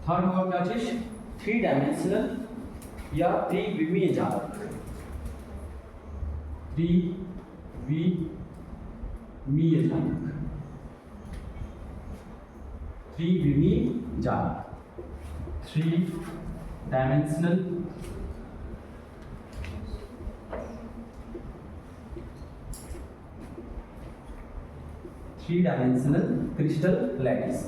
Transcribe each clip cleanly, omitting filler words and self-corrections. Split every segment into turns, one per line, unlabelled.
Third होगा क्या चीज, 3 डायमेंशनल या त्रिविमीय जालक, त्रिविमीय जालक, त्रिविमीय जालक, 3 डायमेंशनल क्रिस्टल लैटिस।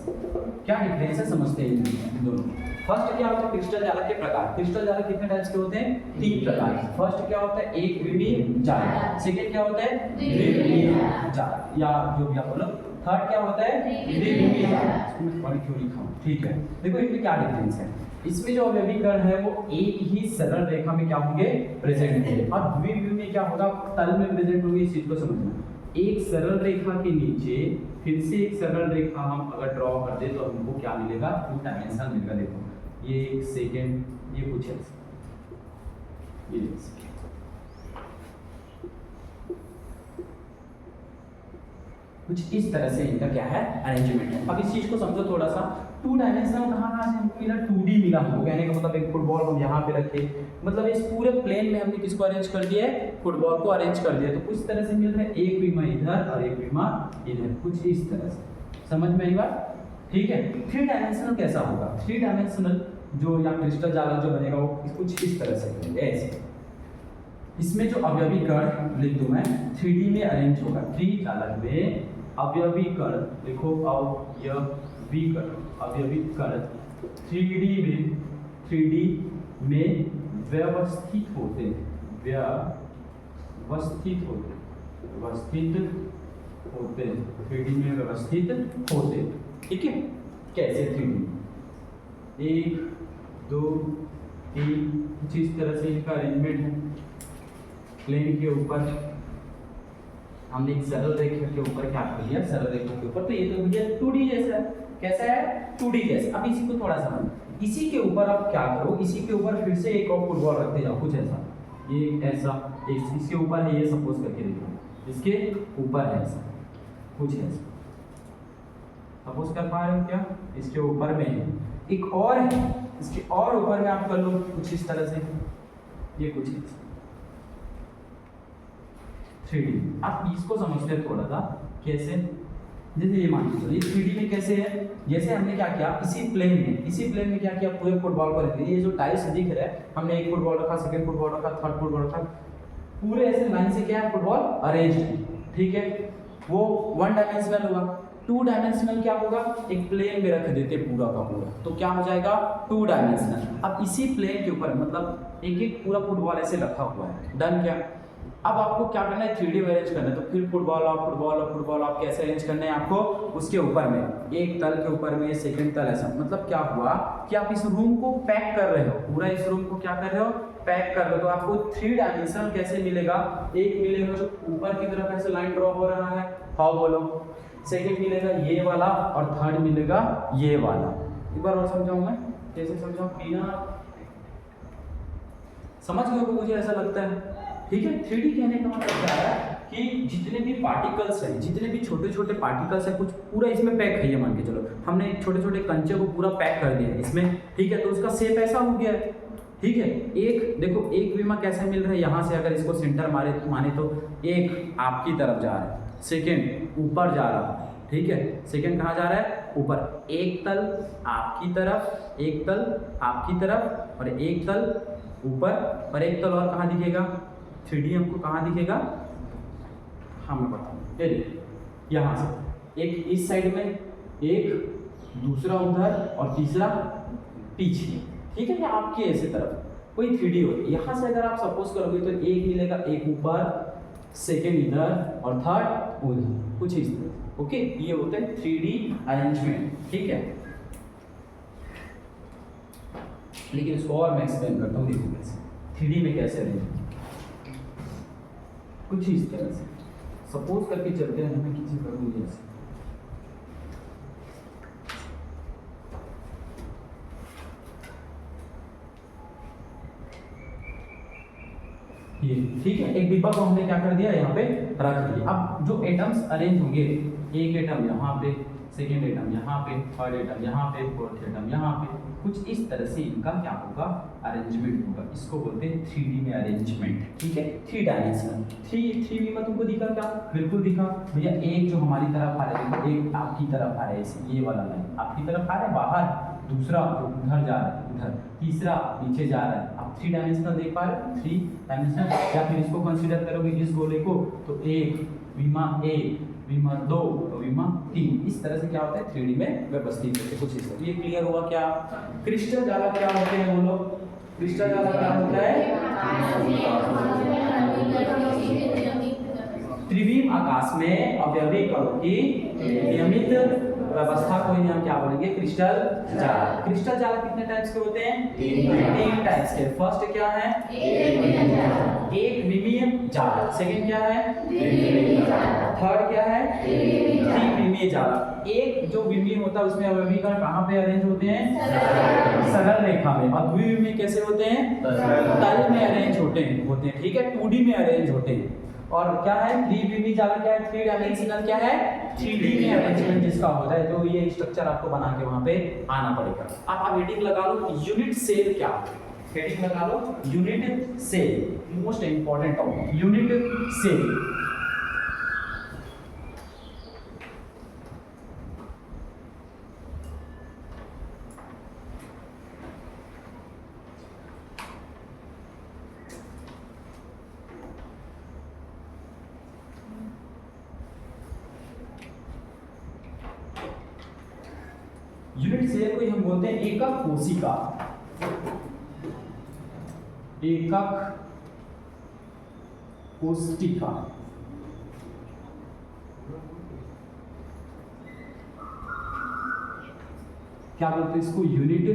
क्या डिफरेंस है समझते हैं इन दोनों। फर्स्ट क्या होता है क्रिस्टल जालक के प्रकार। क्रिस्टल जालक कितने टाइप्स के होते हैं, 3 प्रकार। फर्स्ट क्या होता है एक विमीय जालक, सेकंड क्या होता है द्विविमीय जालक या जो भी आप बोलो। थर्ड क्या होता है द्विविमीय जालक। इसमें क्यों लिखा हूं, ठीक है। देखो इनमें क्या डिफरेंस है, इसमें जो अवयवीकरण है वो एक ही सरल रेखा में क्या होंगे, प्रेजेंट होंगे, और द्विविमीय क्या होगा, तल में प्रेजेंट होंगे। इस चीज को समझना, एक सरल रेखा के नीचे फिर से एक सरल रेखा हम अगर ड्रॉ कर दे तो हमको क्या मिलेगा, 2 डायमेंशन मिलेगा। देखो ये एक सेकेंड, ये कुछ है, ये कुछ इस तरह से इनका क्या है अरेंजमेंट है। अब इस चीज को समझो थोड़ा सा। 2 डायमेंशन कहाँ से हमको मिला, 2D मिला हमको। कहने का मतलब एक फुटबॉल हम यहाँ पे रखे, मतलब इस पूरे प्लेन में हमने किसको अरेंज कर दिया है, फुटबॉल को अरेंज कर दिया। तो कुछ तरह से मिल रहा है, एक विमा इधर और एक विमा इधर, कुछ इस तरह से। समझ में आई बात, ठीक है। 3 डायमेंशनल कैसा होगा, 3 डायमेंशनल जो या क्रिस्टल जालक जो बनेगा वो कुछ इस तरह से ऐसे। इसमें जो अवयवी कण लिख दूं मैं, 3D में अरेंज होगा। 3 जालक में अवयवी कण लिखो, अवयवी कण, अवयवी कण 3D में व्यवस्थित होते हैं, व्यवस्थित होते हैं, 3D में व्यवस्थित होते हैं, ठीक है। कैसे 3D, 1 2 3 कुछ इस तरह से इनका अरेंजमेंट है। प्लेन के ऊपर हमने एक सरल रेखा के ऊपर क्या कर लिया, सरल रेखा के ऊपर, तो ये तो मुझे 2D जैसा है। कैसा है, 2D जैसा। अब इसी को थोड़ा समझ, इसी के ऊपर आप क्या करो, इसी के ऊपर फिर से एक और फुटबॉल रखते जाओ, कुछ ऐसा, ये ऐसा, इसके ऊपर है ये, सपोज करके देखो इसके ऊपर है ऐसा, कुछ ऐसा सपोज कर पा रहे हो क्या, इसके ऊपर में है एक और है, इसके और ऊपर में आप कर लो कुछ इस तरह से, ये कुछ ऐसा 3D। आप इसको समझते हैं थोड़ा सा कैसे, जैसे ये मान लीजिए ये 3D में कैसे है, जैसे हमने क्या किया, इसी प्लेन में क्या किया, पूरे फुटबॉल को रख दिया। ये जो टाइल्स दिख रहा है, हमने एक फुटबॉल रखा, सेकंड फुटबॉल रखा, थर्ड फुटबॉल रखा, पूरे ऐसे लाइन से क्या है फुटबॉल अरेंज है, ठीक है। वो 1 डायमेंशनल होगा। 2 डायमेंशनल क्या होगा, एक प्लेन में रख देते पूरा का पूरा, तो क्या हो जाएगा 2 डायमेंशनल। अब इसी प्लेन के ऊपर मतलब एक एक पूरा फुटबॉल ऐसे रखा हुआ है, डन क्या। अब आपको क्या करना है, 3D में अरेंज करना है, तो फिर फुटबॉल आप कैसे अरेंज करना है आपको, उसके ऊपर में एक तल के ऊपर में सेकंड तल, ऐसा। मतलब क्या हुआ कि आप इस रूम को पैक कर रहे हो, पूरा इस रूम को क्या कर रहे हो, पैक कर रहे हो। तो आपको 3 डायमेंशन कैसे मिलेगा, एक मिलेगा जो ऊपर की तरफ ऐसे लाइन ड्रॉ हो रहा है, हाउ बोलो, सेकंड मिलेगा ये वाला, और थर्ड मिलेगा ये वाला। एक बार और समझाऊं मैं, कैसे समझाऊं, बिना समझ गए को मुझे ऐसा लगता है, ठीक है। 3D कहने का मतलब क्या है कि जितने भी पार्टिकल्स हैं, जितने भी छोटे छोटे पार्टिकल्स हैं, कुछ पूरा इसमें पैक है। ये मान के चलो हमने छोटे छोटे कंचे को पूरा पैक कर दिया है इसमें, ठीक है। तो उसका शेप ऐसा हो गया है, ठीक है। एक देखो, एक विमा कैसे मिल रहा है, यहाँ से अगर इसको सेंटर माने तो एक आपकी तरफ जा रहा है, सेकेंड ऊपर जा रहा है, ठीक है। सेकेंड कहाँ जा रहा है, ऊपर। एक तल आपकी तरफ, एक तल आपकी तरफ, और एक तल ऊपर, और एक तल और कहाँ दिखेगा, 3D हमको कहाँ दिखेगा, हाँ मैं बताऊँ, ये देखिए यहाँ से एक इस साइड में, एक दूसरा उधर, और तीसरा पीछे, ठीक है। ये आपकी ऐसे तरफ कोई 3D होती है। यहाँ से अगर आप सपोज करोगे तो एक मिलेगा, एक ऊपर, सेकेंड इधर, और थर्ड उधर, कुछ इस तरह, ओके। ये होता है 3D अरेंजमेंट, ठीक है। लेकिन इसको और मैं एक्सप्लेन करता हूँ, देखो कैसे 3D में कैसे अरेंज, कुछ इस तरह से सपोज करके चलते हैं, हमें किसी करूँ जैसे, ये ठीक है, एक डिब्बा को हमने क्या कर दिया यहाँ पे रख दिया। अब जो एटम्स अरेंज होंगे, एक एटम यहाँ पे, सेकेंड एटम यहाँ पे, थर्ड एटम यहाँ पे, फोर्थ एटम यहाँ पे, कुछ इस तरह से इनका क्या होगा, अरेंजमेंट होगा। इसको बोलते हैं 3D में अरेंजमेंट। ठीक है, 3 डायमेंशनल। 3D में तुमको दिखा क्या? बिल्कुल दिखा भैया। एक जो हमारी तरफ आ रहा है, एक आपकी तरफ आ रहा है, ये वाला लाइन आपकी तरफ आ रहा है बाहर, दूसरा उधर जा रहा है उधर, तीसरा नीचे जा रहा है। आप 3 डायमेंशनल देख पा रहे हो, 3 डायमेंशनल। या फिर इसको कंसीडर करोगे इस गोले को, तो एक विमा 1, विमा 2, विमा 3, इस तरह से क्या होता है 3D में व्यवस्थित होते कुछ इस तरह। ये क्लियर हुआ क्या? क्रिस्टल जालक क्या होते हैं बोलो? क्रिस्टल जालक क्या होता है? त्रिविम आकाश में अवयवी कणों की नियमित व्यवस्था को हम क्या बोलेंगे? क्रिस्टल जालक। क्रिस्टल जालक कितने टाइप्स के होते हैं? 3 टाइप्स के। फर्स्ट क्या है? एक विमीय जालक। सेकंड क्या है? थर्ड क्या है? त्रिविमीय जालक। एक जो विमीय होता है उसमें अवयवी कण कहाँ पे अरेंज होते हैं? सरल रेखा में। और द्विविमीय कैसे होते हैं? तल में अरेंज होते हैं। ठीक है, 2D में अरेंज होते हैं। और क्या है? त्रिविमीय जालक क्या है? 3 डायमेंशनल क्या है? 3D में अरेंजमेंट जिसका होता है। तो ये स्ट्रक्चर आपको बना के वहां पे आना पड़ेगा। आप हेडिंग लगा लो, यूनिट सेल क्या? हेडिंग लगा लो, unit cell. Most important topic, unit cell. Unit cell को हम बोलते हैं एकक कोशिका। एकक कोशिका। क्या बोलते हैं इसको? Unit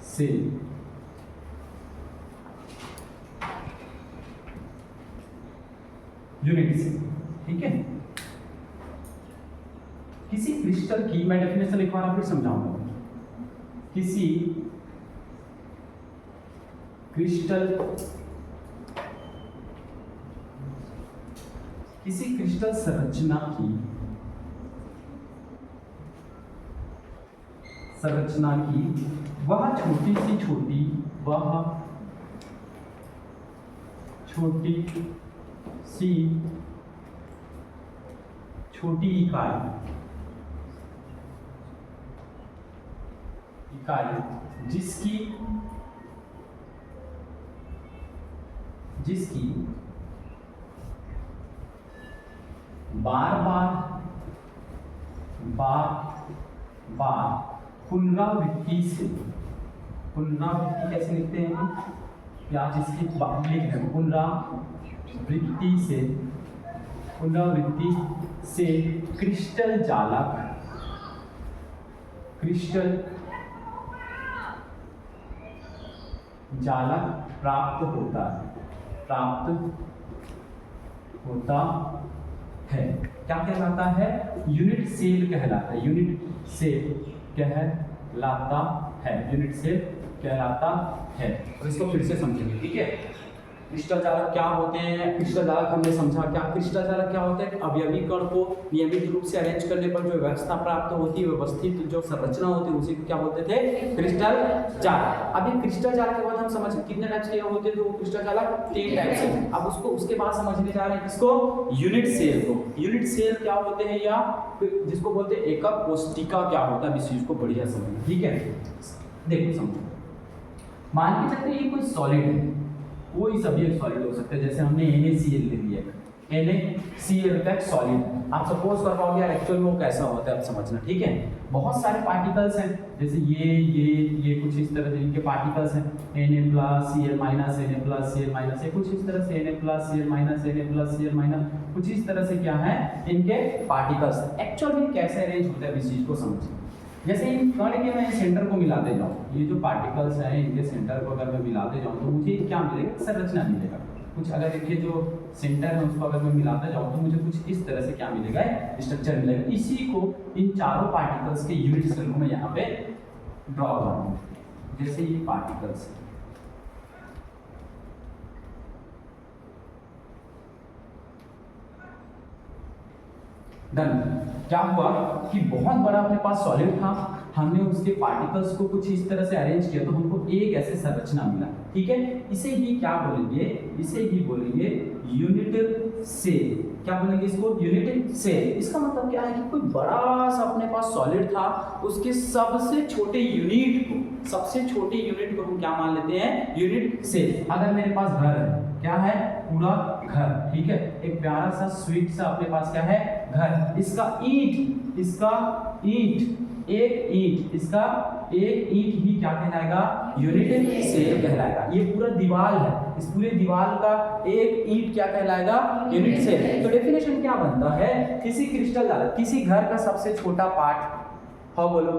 cell. यूनिट सेल, ठीक है। किसी क्रिस्टल की, मैं डेफिनेशन एक बार फिर समझाऊंगा। किसी क्रिस्टल संरचना की वह छोटी इकाई जिसकी बार पुनरावृत्ति कैसे लिखते हैं हम? या जिसकी लिख रहे पुनरावृत्ति से क्रिस्टल जालक प्राप्त होता है। क्या कहलाता है? यूनिट सेल कहलाता है। यूनिट सेल कहलाता है। और इसको फिर से समझेंगे, ठीक है। क्रिस्टल जालक क्या होते हैं? क्रिस्टल जालक हमने समझा क्या? क्रिस्टल जालक क्या होता है? अवयवी कण को नियमित रूप से अरेंज करने पर जो व्यवस्था प्राप्त होती है, व्यवस्थित जो संरचना होती है, उसी को क्या बोलते थे? क्रिस्टल जालक। अभी क्रिस्टल जालक के बाद हम समझ कितने टाइप्स के होते थे वो क्रिस्टल जालक? 3 टाइप्स के। अब उसके बाद समझने जा रहे हैं किसको? यूनिट सेल को। यूनिट सेल क्या होते हैं, या जिसको बोलते हैं एकक कोशिका क्या होता है, इस चीज को बढ़िया समझना, ठीक है। देखो समझो, मान के चलते ये कोई सॉलिड है, कोई सभी एक सॉलिड हो सकता है। जैसे हमने NaCl ले लिया, NaCl का एक सॉलिड। आप सपोज कर पाओगे यार एक्चुअल में वो कैसा होता है, आप समझना, ठीक है। बहुत सारे पार्टिकल्स हैं, जैसे ये कुछ इस तरह से इनके पार्टिकल्स हैं, Na+Cl-, Na+Cl-, ये कुछ इस तरह से Na+Cl-, Na+Cl-, कुछ इस तरह से क्या है इनके पार्टिकल्स। एक्चुअल में कैसे अरेंज होता है इस चीज को समझिए। जैसे इन कण के मैं सेंटर को मिलाते जाऊँ, ये जो पार्टिकल्स हैं इनके सेंटर को अगर मैं मिलाते जाऊँ तो मुझे क्या मिलेगा? संरचना मिलेगा कुछ। अगर इनके जो सेंटर है उसको अगर मैं मिलाते जाऊँ तो मुझे कुछ इस तरह से क्या मिलेगा? स्ट्रक्चर मिलेगा। इसी को इन चारों पार्टिकल्स के यूनिट सेल को मैं यहाँ पे ड्रॉ करूँगा। जैसे ये पार्टिकल्स डन। क्या हुआ कि बहुत बड़ा अपने पास सॉलिड था, हमने उसके पार्टिकल्स को कुछ इस तरह से अरेंज किया तो हमको एक ऐसे संरचना मिला, ठीक है। इसे ही क्या बोलेंगे, इसे ही बोलेंगे यूनिट सेल। क्या बोलेंगे इसको, यूनिट सेल। इसका मतलब क्या है कि कोई बड़ा सा अपने पास सॉलिड था, उसके सबसे छोटे यूनिट को, सबसे छोटे यूनिट को हम क्या मान लेते हैं, यूनिट सेल। अगर मेरे पास घर है, क्या है, पूरा घर, ठीक है, एक प्यारा सा स्वीट सा अपने पास क्या है, घर। इसका ईंट, इसका ईंट, एक ईंट, इसका एक ईंट ही क्या कहलाएगा, यूनिट सेल कहलाएगा। ये पूरा दीवार है, इस पूरे दीवार का एक ईंट क्या कहलाएगा, यूनिट सेल। तो डेफिनेशन क्या बनता है, किसी क्रिस्टल जाल, किसी घर का सबसे छोटा पार्ट, हाँ बोलो,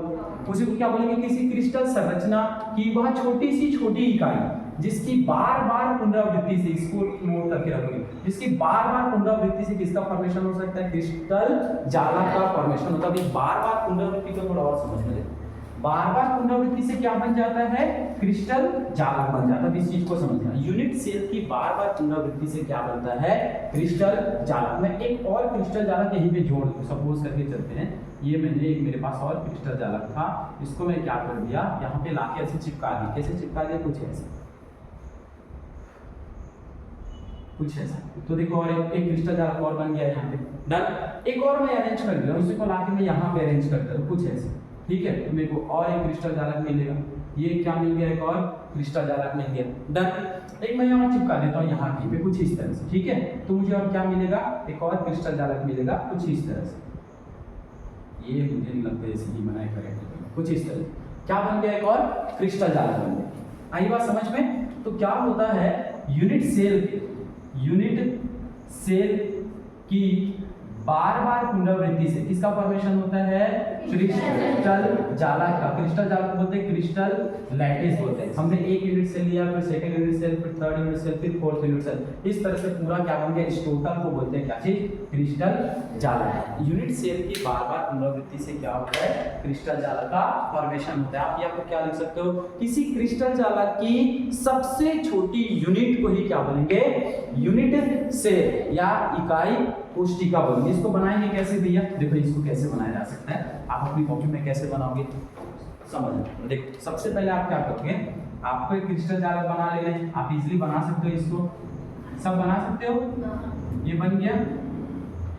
उसी को क्या बोलेंगे, किसी क्रिस्टल संरचना की वह छोटी सी छोटी इकाई जिसकी बार बार पुनरावृत्ति से, इसको नोट करके रखोगे, जिसकी बार बार पुनरावृत्ति से किसका फॉर्मेशन हो सकता है, क्रिस्टल जालक का फॉर्मेशन होता है। बार बार पुनरावृत्ति को थोड़ा और समझ ले, बार बार पुनरावृत्ति से क्या बन जाता है, क्रिस्टल जालक बन जाता है। इस चीज को समझना, यूनिट सेल की बार बार पुनरावृत्ति से क्या बनता है, क्रिस्टल जालक। मैं एक और क्रिस्टल जालक यहीं पे जोड़ दूं, सपोज करके चलते हैं, ये मैंने एक मेरे पास और क्रिस्टल जालक था, इसको मैं क्या कर दिया, यहाँ पे लाके ऐसे चिपका दिया। कैसे चिपका दिया, कुछ ऐसे, कुछ ऐसा। तो देखो और एक क्रिस्टल जालक और बन गया यहाँ पे, डन। एक और मैं अरेंज कर दिया, उसी को लाके मैं यहाँ पे अरेंज कर दिया, कुछ ऐसे, ठीक है। तो मेरे को और एक क्रिस्टल जालक मिलेगा, ये क्या मिल गया, एक और क्रिस्टल जालक मिल गया, डन। एक मैं यहाँ चिपका देता हूँ यहाँ पे कुछ इस तरह से, ठीक है। तो मुझे और क्या मिलेगा, एक और क्रिस्टल जालक मिलेगा कुछ इस तरह से। ये मुझे नहीं लगता ऐसे ही बनाए करेक्ट, कुछ इस तरह क्या बन गया, एक और क्रिस्टल जालक बन गया। आई बात समझ में। तो क्या होता है, यूनिट सेल की बार बार पुनरावृत्ति से किसका फॉर्मेशन होता है, क्रिस्टल जालक का। क्रिस्टल जालक बोलते हैं, क्रिस्टल लैटिस बोलते हैं। हमने एक यूनिट सेल लिया, फिर सेकंड यूनिट सेल, फिर थर्ड यूनिट सेल, फिर फोर्थ यूनिट सेल, इस तरह से पूरा क्या बन गया, इस टोटल को बोलते हैं क्या चीज, क्रिस्टल जालक। यूनिट सेल की बार बार पुनरावृत्ति से क्या होता है, क्रिस्टल जालक का फॉर्मेशन होता है। आप यहाँ पर क्या लिख सकते हो, किसी क्रिस्टल जालक की सबसे छोटी यूनिट को ही क्या बोलेंगे, यूनिट सेल या इकाई कोशिका बोलेंगे। इसको बनाएंगे कैसे भैया, देखो इसको कैसे बनाया जा सकता है, आप अपनी कॉपी में कैसे बनाओगे समझ। देखो सबसे पहले आप क्या करोगे, आपको एक क्रिस्टल जालक बना लेना है, आप इजीली बना सकते हो, इसको सब बना सकते हो, ये बन गया,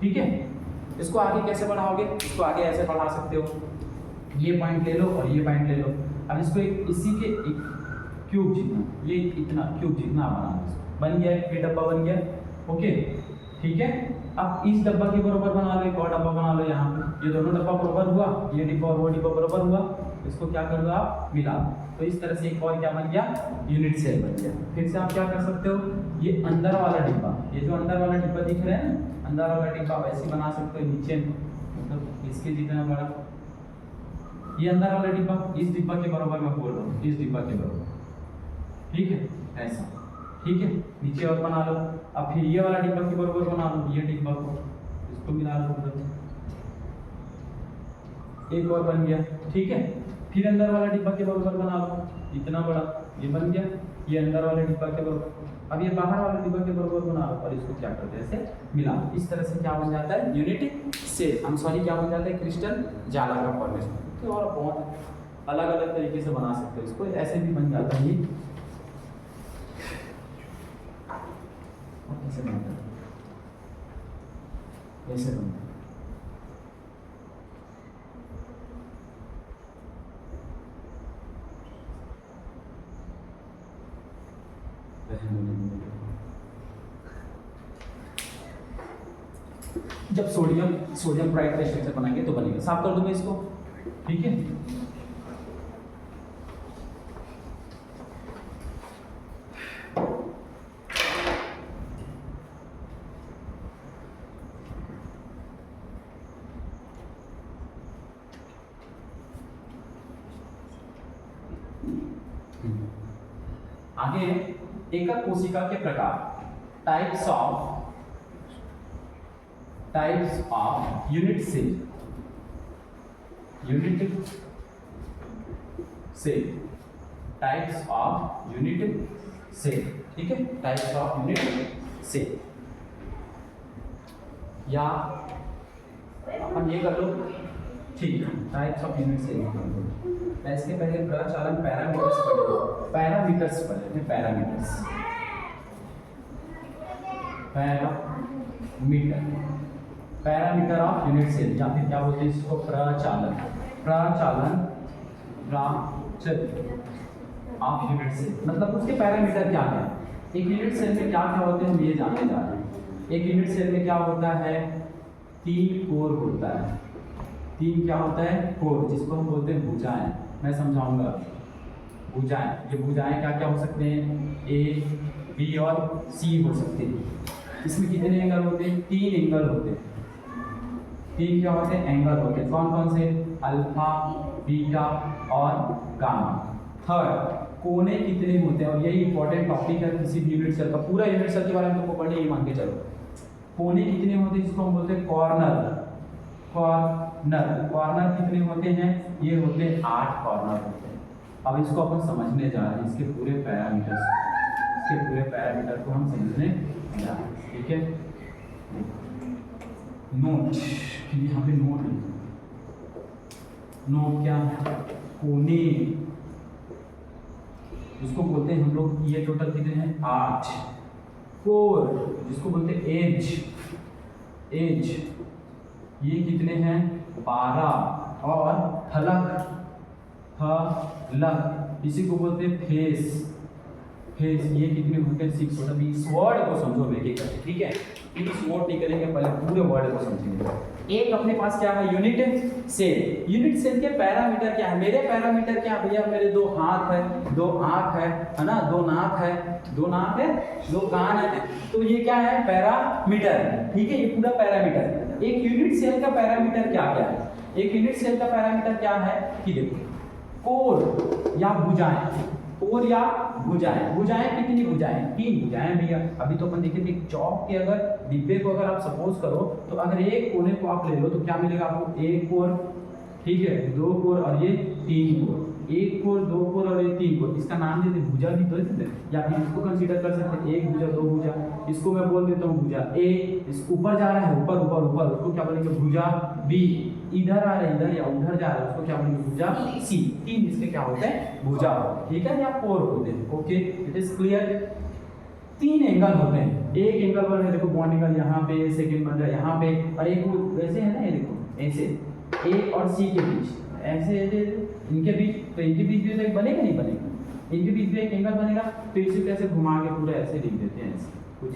ठीक है। इसको आगे कैसे बढ़ाओगे, इसको आगे ऐसे बढ़ा सकते हो, ये पॉइंट ले लो और ये पॉइंट ले लो। अब इसको एक इसी के एक क्यूब जितना, ये इतना क्यूब जितना बना गया, ये डब्बा बन गया, ओके, ठीक है। अब इस डब्बा के बराबर बना लो, एक और डब्बा बना लो यहाँ पे, ये दोनों डब्बा बराबर हुआ, ये डिब्बा और वो डिब्बा बराबर हुआ, इसको क्या कर दो आप, मिला। तो इस तरह से एक और क्या बन गया, यूनिट सेल बन गया। फिर से आप क्या कर सकते हो, ये अंदर वाला डिब्बा, ये जो अंदर वाला डिब्बा दिख रहा है ना, अंदर वाला डिब्बा वैसे बना सकते हो, नीचे मतलब इसके जितना बड़ा, ये अंदर वाला डिब्बा इस डिब्बा के बराबर मैं बोल रहा हूँ, इस डिब्बा के बराबर, ठीक है, ऐसा, ठीक है। नीचे और बना लो, अब फिर ये वाला डिब्बा के बराबर बना लो, ये डिब्बा को इसको मिला लो, एक और बन गया, ठीक है। फिर अंदर वाला डिब्बा के बराबर बना लो, इतना बड़ा ये बन गया, ये अंदर वाले डिब्बा के बराबर। अब ये बाहर वाले डिब्बा के बराबर बना लो और इसको क्या करते हैं, ऐसे मिला। इस तरह से क्या बन जाता है, यूनिट सेल, हम सॉरी क्या बन जाता है, क्रिस्टल जालक का फॉर्मेशन। तो और बहुत अलग अलग तरीके से बना सकते हो इसको, ऐसे भी बन जाता है ये, कैसे बनता है, कैसे बनता है, जब सोडियम क्लोराइड का स्ट्रक्चर बनाएंगे तो बनेगा। साफ कर दूंगा इसको, ठीक है। आगे एकक कोशिका के प्रकार, types of unit cell, types of unit cell, ठीक है, टाइप्स ऑफ यूनिट सेल या अपन ये कर लो, ठीक है। टाइप्स ऑफ यूनिट सेल, इसके पहले प्रचालन पैरामीटर्स पढ़े, पैरामीटर्स पढ़े, parameters, parameter of unit cell, या फिर क्या बोलते हैं इसको, प्रचालन, प्रचालन ऑफ यूनिट सेल, मतलब उसके पैरामीटर क्या है। एक यूनिट सेल में क्या क्या होते हैं हम ये जानने जा रहे हैं। एक यूनिट सेल में क्या होता है, 3 कोर होता है। 3 क्या होता है, कोर, जिसको हम बोलते हैं भुजाएं। मैं समझाऊंगा भुजाएं। ये भुजाएं क्या क्या हो सकते हैं, ए, बी और सी हो सकते हैं। इसमें कितने एंगल होते हैं, 3 एंगल होते हैं। 3 क्या होते हैं, एंगल होते हैं। कौन कौन से, अल्फा, बीटा और गामा। थर्ड, कोने कितने होते हैं, और यही इंपॉर्टेंट टॉपिक है किसी भी यूनिट सेल का। पूरा यूनिट सेल के बारे में तुमको पढ़ने ही मान के चलो। कोने कितने होते हैं, जिसको हम बोलते हैं कॉर्नर। कॉर्नर, कॉर्नर कितने होते हैं, ये होते हैं 8 कॉर्नर होते हैं। अब इसको अपन समझने जा रहे हैं, इसके पूरे पैरामीटर्स, इसके पूरे पैरामीटर को हम समझने जा रहे हैं, ठीक है। नोट, यहाँ पे नोट लिखो। नोट क्या है, कोने, जिसको बोलते हैं हम लोग, ये टोटल कितने हैं, 8। कोर, जिसको बोलते हैं एज, एज, ये कितने हैं, 12। और फलक, फलक, इसी को बोलते हैं फेस, फेस, ये कितने होते हैं, 6 होता है। इस वर्ड को समझो एक एक करके, ठीक है। इस वर्ड नहीं करेंगे, पहले पूरे वर्ड को समझेंगे। एक अपने पास क्या है, यूनिट सेल। यूनिट सेल के पैरामीटर क्या है, मेरे पैरामीटर क्या है भैया, मेरे 2 हाथ है, 2 आँख है ना, 2 नाक है, 2 नाक है, 2 कान है, तो ये क्या है, पैरामीटर, ठीक है। ये पूरा पैरामीटर। एक यूनिट सेल का पैरामीटर क्या क्या है, एक यूनिट सेल का पैरामीटर क्या है कि देखो, कोर या भुजाएं, कोर या भुजाएं। भुजाएं कितनी भुजाएं, 3 भुजाएं भैया। अभी तो अपन देखे थे चौक के अगर डिब्बे को अगर आप सपोज करो, तो अगर एक कोने को आप ले लो तो क्या मिलेगा आपको, 1 कोर, ठीक है, 2 कोर और ये 3 कोर। 1 कोर, 2 कोर और ये 3 कोर, इसका नाम देते भुजा भी बोल देते हैं, या फिर इसको कंसीडर कर सकते हैं 1 भुजा 2 भुजा। इसको मैं बोल देता हूँ भुजा ए, इस ऊपर जा रहा है, ऊपर ऊपर ऊपर, उसको क्या बोलेंगे, भुजा बी। इधर आ रहा है, इधर या उधर जा रहा है, उसको क्या बोलेंगे, भुजा सी। 3 इसके क्या होते हैं, भुजा, ठीक है, या कोर होते हैं। Okay, it is clear. 3 angle होते हैं। एक एंगल बन रहा है, देखो बॉन्ड एंगल यहाँ पे, सेकंड बन रहा है यहाँ पे, और एक वैसे है ना, ये देखो ऐसे, ए और सी के बीच, ऐसे इनके बीच, तो इनके बीच भी तो बनेगा नहीं बनेगा, इनके बीच भी एक एंगल बनेगा। तो इसे कैसे घुमा के पूरा ऐसे लिख देते हैं, ऐसे कुछ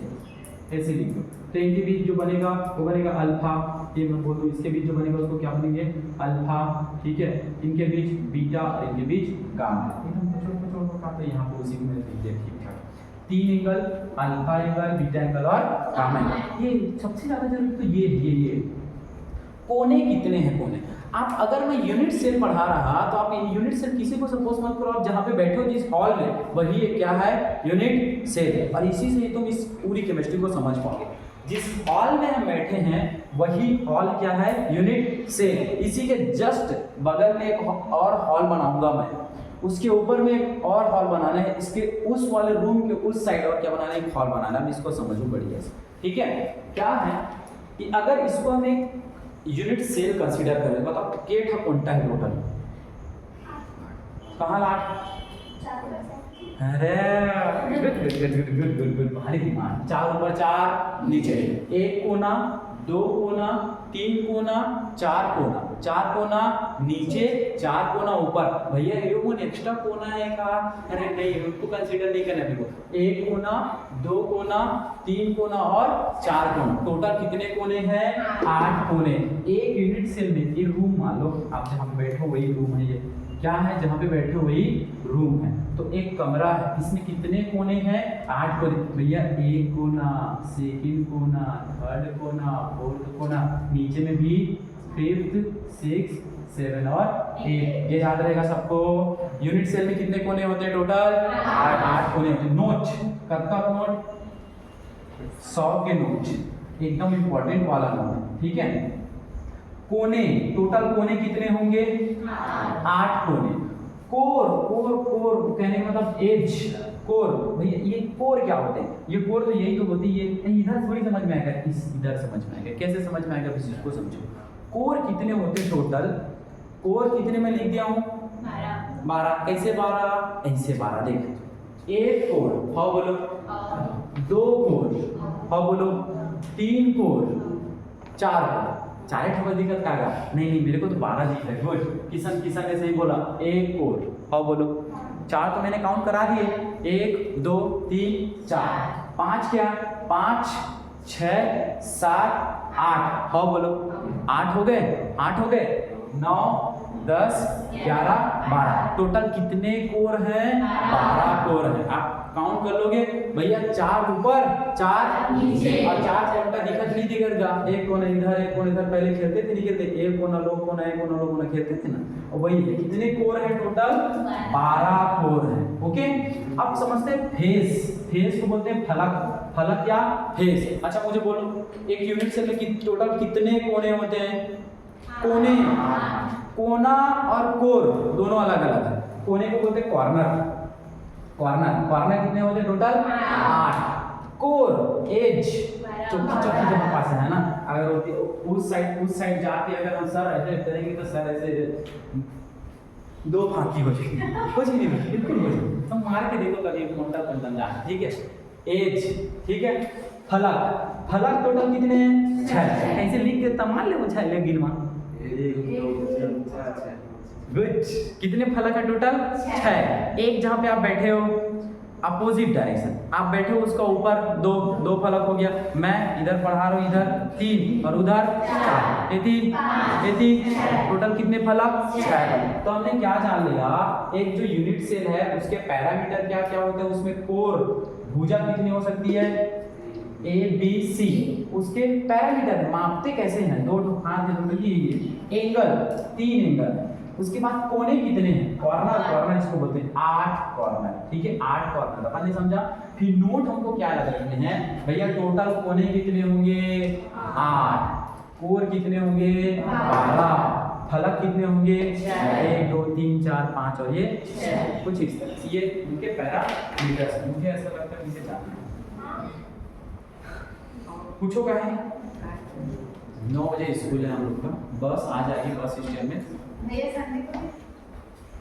ऐसे लिख दो। तो इनके बीच जो बनेगा वो बनेगा अल्फा, ये मैं बोल दूँ, इसके बीच जो बनेगा उसको क्या बनेंगे, अल्फा, ठीक है। इनके बीच बीटा और इनके बीच गामा। तो यहाँ पर उसी को मैंने लिख दिया, ठीक ठाक। 3 angle, alpha angle, beta angle और गामा एंगल। ये सबसे ज्यादा जरूरी तो ये कोने कितने हैं, कोने। आप अगर मैं यूनिट सेल पढ़ा रहा तो आप यूनिट सेल किसी को सपोज मत करो, आप जहाँ पे बैठे हो जिस हॉल में, वही क्या है, यूनिट सेल। और इसी से तुम इस पूरी केमिस्ट्री को समझ पाओगे। जिस हॉल में हम बैठे हैं वही हॉल क्या है, यूनिट सेल। इसी के जस्ट बगल में एक और हॉल बनाऊंगा मैं, उसके ऊपर में एक और हॉल बनाना है, इसके उस वाले रूम के उस साइड और क्या बनाना है, एक हॉल बनाना है। इसको समझो बढ़िया से, ठीक है। क्या है कि अगर इसको हम एक यूनिट सेल कंसीडर करें, बताओ केट कौनटा है टोटल, कहाँ 8, अरे गुड भारी दिमाग। 4 ऊपर 4 नीचे, 1 कोना, 2 कोना, 3 कोना, 4 कोना, 4 कोना नीचे, 4 कोना ऊपर। भैया ये वो एक्स्ट्रा कोना है का, अरे नहीं, उनको कंसीडर नहीं करना मेरे को। 1 कोना, 2 कोना, 3 कोना और 4 कोना, टोटल कितने कोने हैं, 8 कोने। एक यूनिट सेल में एक रूम मान लो, आप जहाँ पे बैठो वही रूम है, ये क्या है, जहाँ पे बैठे हो वही रूम है। तो एक कमरा है, इसमें कितने कोने हैं, 8 कोने। भैया 1 कोना, सेकंड कोना, थर्ड कोना, फोर्थ कोना, नीचे में भी 5th, 6th, 7 और 8। ये याद रहेगा सबको। यूनिट सेल में कितने कोने होते हैं टोटल, 8 कोने होते हैं। नोट, कब नोट, 100 के नोट, एकदम इंपॉर्टेंट वाला नोट, ठीक है। कोने, टोटल कोने कितने होंगे, 8 कोने। कोर, कोर कोर कहने का मतलब एज, कोर। भैया ये कोर क्या होते हैं, ये कोर तो यही तो होती है, ये इधर थोड़ी समझ में आएगा, इधर समझ में आएगा। कैसे समझ में आएगा, इसको समझो। कोर कितने होते टोटल, कोर कितने में लिख दिया हूँ 12। कैसे 12, ऐसे 12। देख, एक कोर, हाँ बोलो, दो कोर, हाँ बोलो, तीन कोर, चार कोर। चारे ठोकर दिक्कत का नहीं, मेरे को तो 12 दिख रहा है। गुड, किशन ने सही बोला, एक कोर, हाँ बोलो। 4 तो मैंने काउंट करा दिए, 1 2 3 4। 5 क्या, 5 6 7 8, हाँ बोलो। 8 हो गए, 9 10 11 12। टोटल कितने कोर हैं, 12 कोर हैं। आप काउंट कर लोगे भैया, 4 ऊपर 4 नीचे, और 4 कोना दिखत नहीं दिखेगा। एक कोना इधर, एक कोना इधर। पहले खेलते थे नहीं खेलते, एक कोना लो कोना, एक कोना लो कोना, खेलते थे ना। और वही है, कितने कोर हैं टोटल, 12 कोर हैं। ओके, अब समझते हैं फेस को बोलते हैं फलक या फेस। अच्छा मुझे बोलो, एक यूनिट सेल में टोटल कितने कोने होते हैं? कोने, कोना और कोर दोनों अलग अलग है। कोने को बोलते हैं कॉर्नर कितने होते हैं टोटल? 8। कोर एज, चौकी जहाँ पास है ना, अगर होती उस साइड जाके अगर हम सर ऐसे करेंगे तो सर ऐसे 2 फांकी हो जाएगी, कुछ नहीं होगी, बिल्कुल हो जाएगी। तो मार के देखो कभी मोटा पंतन जा, ठीक है। एज, ठीक है। फलक टोटल कितने हैं? 6। ऐसे लिख के तमाम ले, वो 6 ले गिनवा। गुड, कितने फलक है टोटल? 6। एक जहाँ पे आप बैठे हो, अपोजिट डायरेक्शन आप बैठे हो, उसका ऊपर दो फलक हो गया। मैं इधर पढ़ा रहा हूँ, इधर 3 और उधर 4, ये 3 टोटल कितने फलक? 6। तो हमने क्या जान लिया, एक जो यूनिट सेल है उसके पैरामीटर क्या क्या होते हैं, उसमें कोर भुजा कितनी हो सकती है? A B C। उसके पैरामीटर मापते कैसे हैं? 2 हाथ एंगल, 3 एंगल। उसके बाद कोने कितने हैं? कॉर्नर इसको बोलते हैं, 8 कॉर्नर, ठीक है। 8 कॉर्नर अपन ने समझा। फिर नोट हमको क्या लगाने हैं भैया, टोटल कोने कितने होंगे? 8। कोर कितने होंगे? 12। फलक कितने होंगे? 1 2 3 4 5 और ये 6। कुछ इस तरह से ये इनके पैरामीटर्स। मुझे ऐसा लगता है मुझे जानना है, पूछो क्या है। 9 बजे स्कूल है हम लोग का, बस आ जाएगी बस स्टैंड में।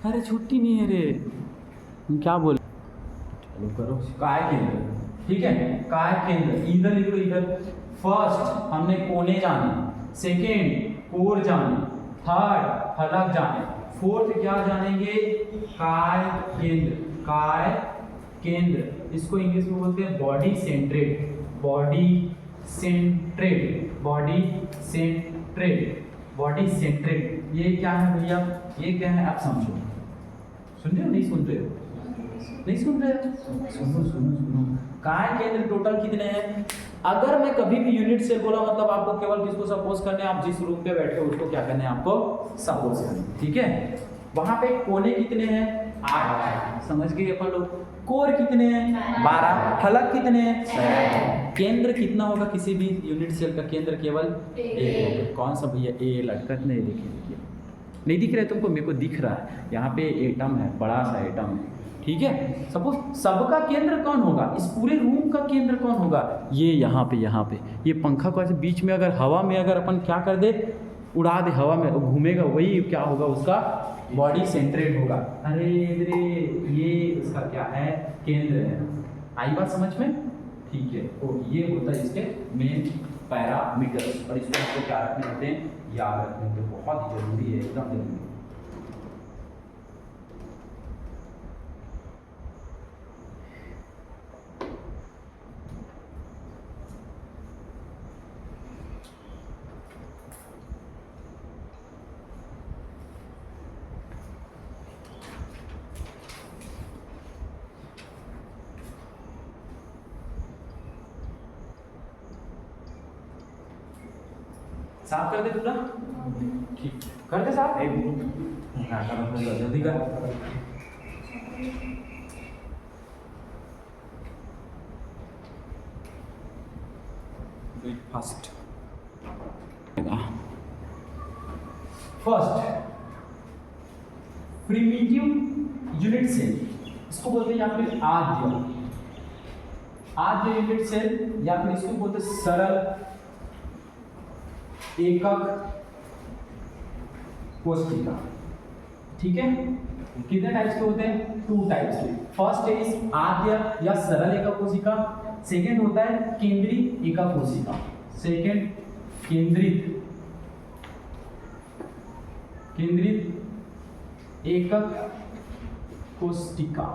अरे छुट्टी नहीं है रे, हम क्या बोले। चलो करो, काय केंद्र, ठीक है। काय केंद्र इधर लिखो, इधर। फर्स्ट हमने कोने जाने, सेकेंड कोर जाने, थर्ड फलक जाने, फोर्थ क्या जानेंगे? काय केंद्र। इसको इंग्लिश में बोलते हैं बॉडी सेंट्रेड। ये क्या है भैया? ये क्या है आप समझो। सुन रहे हो? नहीं सुन रहे हो? सुनो। काय केंद्र टोटल कितने हैं? अगर मैं कभी भी यूनिट सेल बोला, मतलब आपको केवल किसको सपोज करने, आप जिस रूम पे बैठे हो उसको क्या करने, आपको सपोज करने, ठीक है। वहां पे कोने कितने हैं? 8। समझ गए अपन लोग। कोर कितने हैं? 12। फलक कितने हैं? केंद्र कितना होगा किसी भी यूनिट सेल का? केंद्र केवल एक। कौन सा भैया? ए लटकत नहीं, देखिए नहीं दिख रहा है तुमको? मेरे को दिख रहा है, यहाँ पे एटम है, बड़ा सा एटम है, ठीक है। सपोज सबका केंद्र कौन होगा? इस पूरे रूम का केंद्र कौन होगा? ये यहाँ पे ये पंखा को ऐसे बीच में अगर हवा में अगर अपन क्या कर दे, उड़ा दे हवा में, घूमेगा, वही क्या होगा? उसका बॉडी सेंट्रेड होगा। अरे ये इसका क्या है? केंद्र है। आई बात समझ में? ठीक है। तो ये होता है इसके मेन पैरामीटर्स, और इसको आपको क्या रखने होते हैं? याद रखने होते हैं। बहुत ही जरूरी है, एकदम जरूरी। साफ कर दे पूरा, ठीक कर दे साफ। जल्दी कर। फर्स्ट प्रिमिटिव यूनिट सेल, इसको बोलते हैं या फिर आद्य यूनिट सेल, या फिर इसको बोलते हैं सरल एकक कोशिका। ठीक है, कितने टाइप्स के होते हैं? 2 टाइप्स के। फर्स्ट इज आद्य या सरल एका कोशिका, सेकेंड होता है केंद्रित एका कोशिका। सेकेंड केंद्रित एकक कोशिका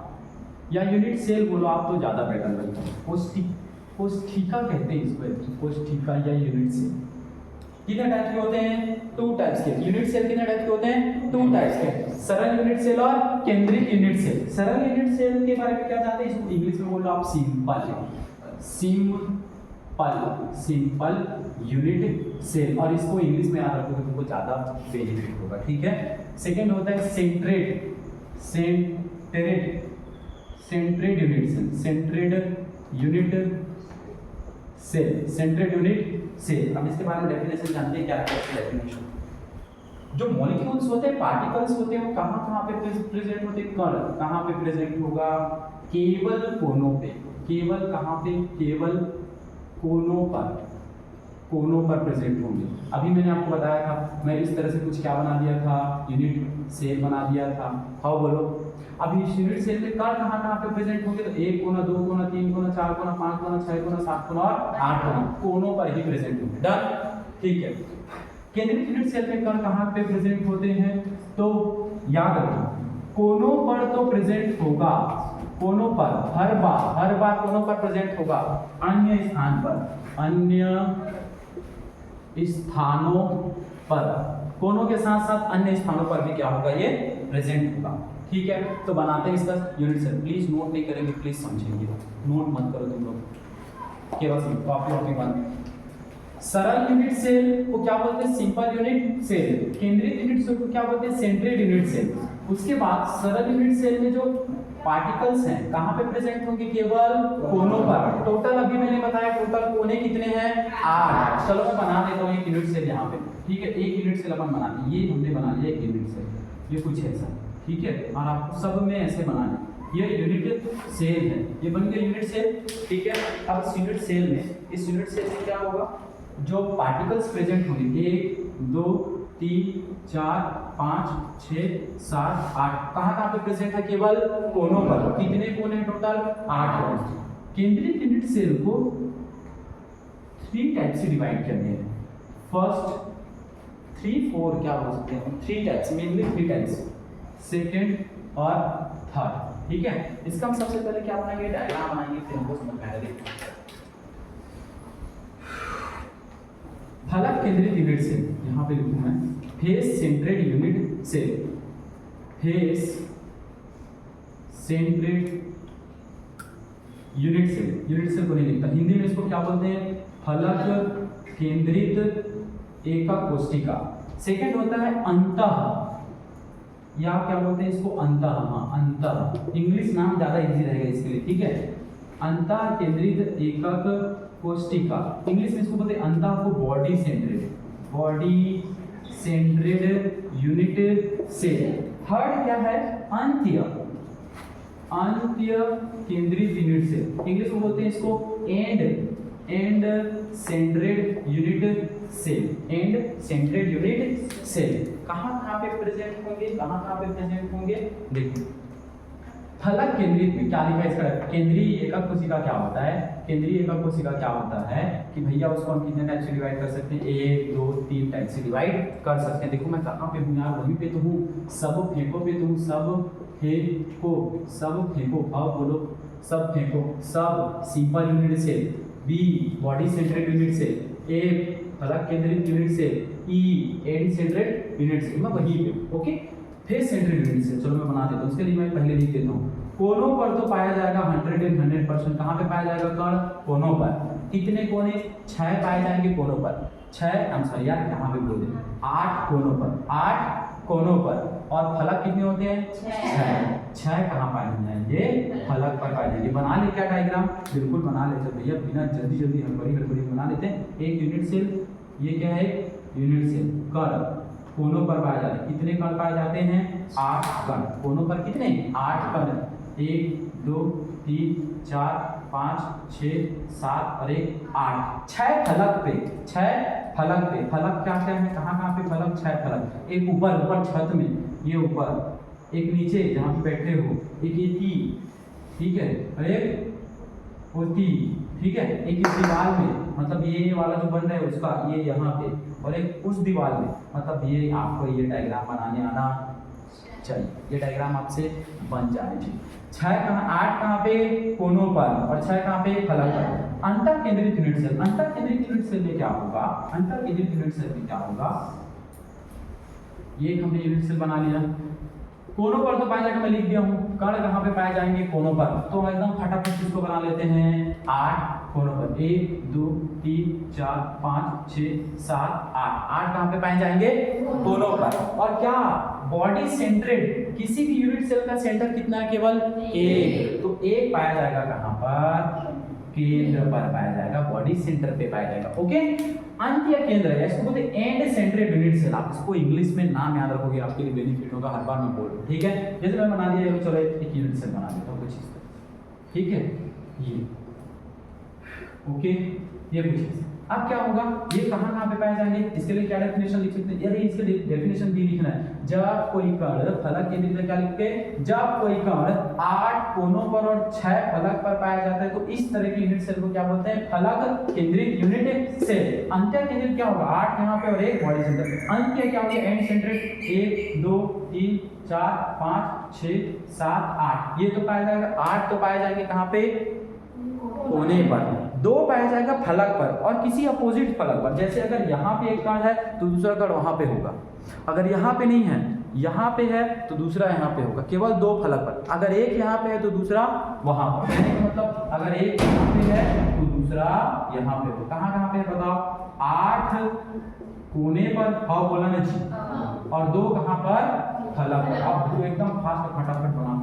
या यूनिट सेल बोलो आप तो ज्यादा बेटर लगता है। कोशिका कहते हैं इसको, कोशिका या यूनिट सेल। कितने टाइप्स के होते हैं? 2 टाइप्स के। यूनिट सेल कितने टाइप्स के होते हैं? 2 टाइप्स के, सरल यूनिट सेल और केंद्रित यूनिट सेल। सरल यूनिट सेल के बारे में क्या जानते हैं? इसको इंग्लिश में बोलो आप सिंपल यूनिट सेल, और इसको इंग्लिश में याद रखोगे तुमको ज्यादा बेनिफिट होगा। ठीक है। सेकेंड होता है सेंट्रेड यूनिट सेल। अब इसके बारे में डेफिनेशन जानते हैं, क्या है डेफिनेशन? जो मॉलिक्यूल्स होते हैं, पार्टिकल्स होते हैं, वो कहाँ पे प्रेजेंट होते हैं? कण कहाँ पे प्रेजेंट होगा? केवल कोनों पे। केवल कहाँ पे? केवल कोनों पर प्रेजेंट होंगे। अभी मैंने आपको बताया था, मैं इस तरह से कुछ क्या बना दिया था? यूनिट सेल बना दिया था। हाँ बोलो। अभी इस यूनिट सेल में कण कहाँ पे प्रेजेंट होंगे? तो 1 कोना, 2 कोना, 3 कोना, 4 कोना, 5 कोना, 6 कोना, 7 कोना और 8 कोना, कोनों पर ही प्रेजेंट होंगे। डन। ठीक है। केंद्रित यूनिट सेल में कण कहाँ पे प्रेजेंट होते हैं? तो याद रखो, कोनों पर तो प्रेजेंट होगा, कोनों पर हर बार कोनों पर प्रेजेंट होगा। अन्य स्थानों पर, कोनों के साथ साथ अन्य स्थानों पर भी क्या होगा? ये प्रेजेंट होगा। ठीक है। तो बनाते हैं इसका यूनिट सेल। प्लीज नोट नहीं करेंगे, प्लीज समझेंगे, नोट मत करो तुम लोग, केवल कॉपी बंद। सरल यूनिट सेल को क्या बोलते हैं? Simple unit cell. केंद्रित यूनिट सेल को क्या बोलते हैं? Centred unit cell. उसके बाद सरल यूनिट सेल में जो पार्टिकल्स हैं कहाँ पे प्रेजेंट होंगे? केवल कोनों पर। टोटल अभी मैंने बताया, टोटल कोने कितने हैं? 8। चलो मैं बना देता हूँ एक यूनिट सेल यहाँ पे। ठीक है, एक यूनिट सेल अपन बना दें। ये हमने बना लिया एक यूनिट सेल, ये कुछ ऐसा। ठीक है, और आपको सब में ऐसे बनाना। ये यूनिट सेल है, ये बन गया यूनिट सेल। ठीक है। अब इस यूनिट सेल में क्या होगा? जो पार्टिकल्स प्रेजेंट होंगे 1 2 3 4 5 6 7 8, कहाँ पे प्रेजेंट है? केवल कोनों पर। कितने कोने टोटल? 8 कोने। केंद्रित यूनिट सेल को 3 टाइप से डिवाइड करने हैं। फर्स्ट 3 4 क्या बोल सकते हैं? 3 टाइप्स, मेनली 3 टाइप्स, सेकेंड और थर्ड। ठीक है। इसका हम सबसे पहले क्या बनाएंगे? डायग्राम बनाएंगे, फिर हमको समझ में आएगा। फलक केंद्रित यूनिट सेल, यहाँ पे लिखूं मैं, face centred unit cell. Face centred unit cell को नहीं लिखता, हिंदी में इसको क्या बोलते हैं? फलक केंद्रित एकक कोशिका। सेकेंड होता है अंतः, या क्या बोलते हैं इसको? अंतः। हाँ, अंतः इंग्लिश नाम ज्यादा इजी रहेगा इसके लिए। ठीक है। अंतः केंद्रित एकक कोशिका, इंग्लिश में इसको बोलते हैं अंतः को body centred unit cell. Third क्या है? अंत्य केंद्रित यूनिट सेल, इंग्लिश में बोलते हैं इसको एंड सेंट्रेड यूनिट सेल। कहाँ पे प्रेजेंट होंगे? देखो, फलक केंद्रित में क्या लिखा है इसका? केंद्रीय एकक कोशिका क्या होता है? केंद्रीय एकक कोशिका क्या होता है कि भैया उसको हम कितने टाइप से डिवाइड कर सकते हैं? 1 2 3 टाइप से डिवाइड कर सकते हैं। देखो मैं कहाँ पे हूँ यार? वहीं पे तो हूँ, सब फेंको पे तो हूँ, सब फेंको। अब बोलो, सब फेंको। सब simple unit cell, B body centred unit cell, A फलक केंद्रित unit cell, E end centred unit cell. मैं वहीं पे। Okay. Face centred unit cell, चलो मैं बना देता हूँ। उसके लिए मैं पहले लिख देता हूँ। कोनों पर तो पाया जाएगा 100%। कहाँ पे पाया जाएगा? कण कोनों पर। कितने कोने? 6 पाए जाएंगे कोनों पर। 6 यार कहाँ पे बोल दें? 8 कोनों पर। और फलक कितने होते हैं? 6 कहाँ पाए जाएंगे? फलक पर पाए जाएंगे। बना ले क्या डायग्राम? बिल्कुल बना लेते भैया, बिना जल्दी हड़बड़ी बना लेते हैं। एक यूनिट सेल, ये क्या है? Unit cell. कण कोनों पर पाए जाते हैं। कितने कण पाए जाते हैं? 8 कण। कोनों पर कितने? 8 कण। 1 2 3 4 5 6 7 और एक 8, 6 फलक पे, 6 फलक पे, फलक क्या क्या है, कहाँ पे फलक, 6 फलक, एक ऊपर छत में, ये ऊपर, एक नीचे जहाँ पे बैठे हो, एक ये तीन, ठीक है, और एक वो तीन, ठीक है, एक इस दीवार में, मतलब ये वाला जो बन रहा है उसका, ये यहाँ पे, और एक उस दीवार में, मतलब ये आपको ये डायग्राम बनाने आना चाहिए, ये डायग्राम आपसे बन जाए। ठीक, 6 कहाँ, 8 कहाँ पे, कोनों पर, और 6 कहाँ पे, फलक पर। अंतर केंद्रित यूनिट सेल, अंतर केंद्रित यूनिट सेल में क्या होगा, अंतर केंद्रित यूनिट सेल में क्या होगा, ये हमने यूनिट सेल बना लिया। कोनों पर तो पाया जाएगा, मैं लिख दिया हूँ, कण कहाँ पे पाए जाएंगे, कोनों पर, तो एकदम फटाफट इसको बना लेते हैं, 8 कोनों पर, 1 2 3 4 5 6 7 8, 8 कहाँ पे पाए जाएंगे, कोनों पर। और क्या, बॉडी सेंट्रेड, किसी भी यूनिट सेल का सेंटर कितना है, केवल एक, तो एक पाया जाएगा कहाँ पर, केंद्र पर पाया जाएगा, बॉडी सेंटर पे पाया जाएगा। ओके, अंत या केंद्र है, इसको बोलते हैं एंड सेंट्रेड यूनिट सेल। आप इसको इंग्लिश में नाम याद रखोगे, आपके लिए बेनिफिट होगा, हर बार मैं बोल रहा हूं, ठीक है। जैसे मैं बना दिया, चलो एक यूनिट सेल बना देता हूं कुछ इस तरह, ठीक है, ये ओके, ये कुछ ऐसे। अब क्या होगा, ये कहाँ पे पाए जाएंगे, इसके लिए क्या डेफिनेशन लिख सकते हैं, यार इसके डेफिनेशन भी लिखना है। जब कोई कण, फलक केंद्रित में क्या लिखते हैं, जब कोई कण 8 कोनों पर और 6 फलक पर पाया जाता है, तो इस तरह के यूनिट सेल को क्या बोलते हैं, फलक केंद्रित यूनिट सेल। अंत्य केंद्रित क्या होगा, 8 यहाँ पे और एक बॉडी सेंटर। अंत्य क्या होगा, एंड सेंट्रेड, 1 2 3 4 5 6 7 8, ये तो पाया जाएगा, 8 तो पाए जाएंगे कहाँ पे, कोने पर, 2 पाया जाएगा फलक पर और किसी अपोजिट फलक पर। जैसे अगर यहाँ पे एक कण है तो दूसरा कण वहां पे होगा, अगर यहाँ पे नहीं है, यहाँ पे है तो दूसरा यहाँ पे होगा, केवल 2 फलक पर। अगर एक यहाँ पे है तो दूसरा वहां पर, मतलब अगर एक यहाँ पे है तो दूसरा यहाँ पे होगा। कहाँ पे है बताओ, 8 कोने पर, हाँ बोला ना जी, और 2 कहाँ पर, फलक पर। अब एकदम फास्ट फटाफट बना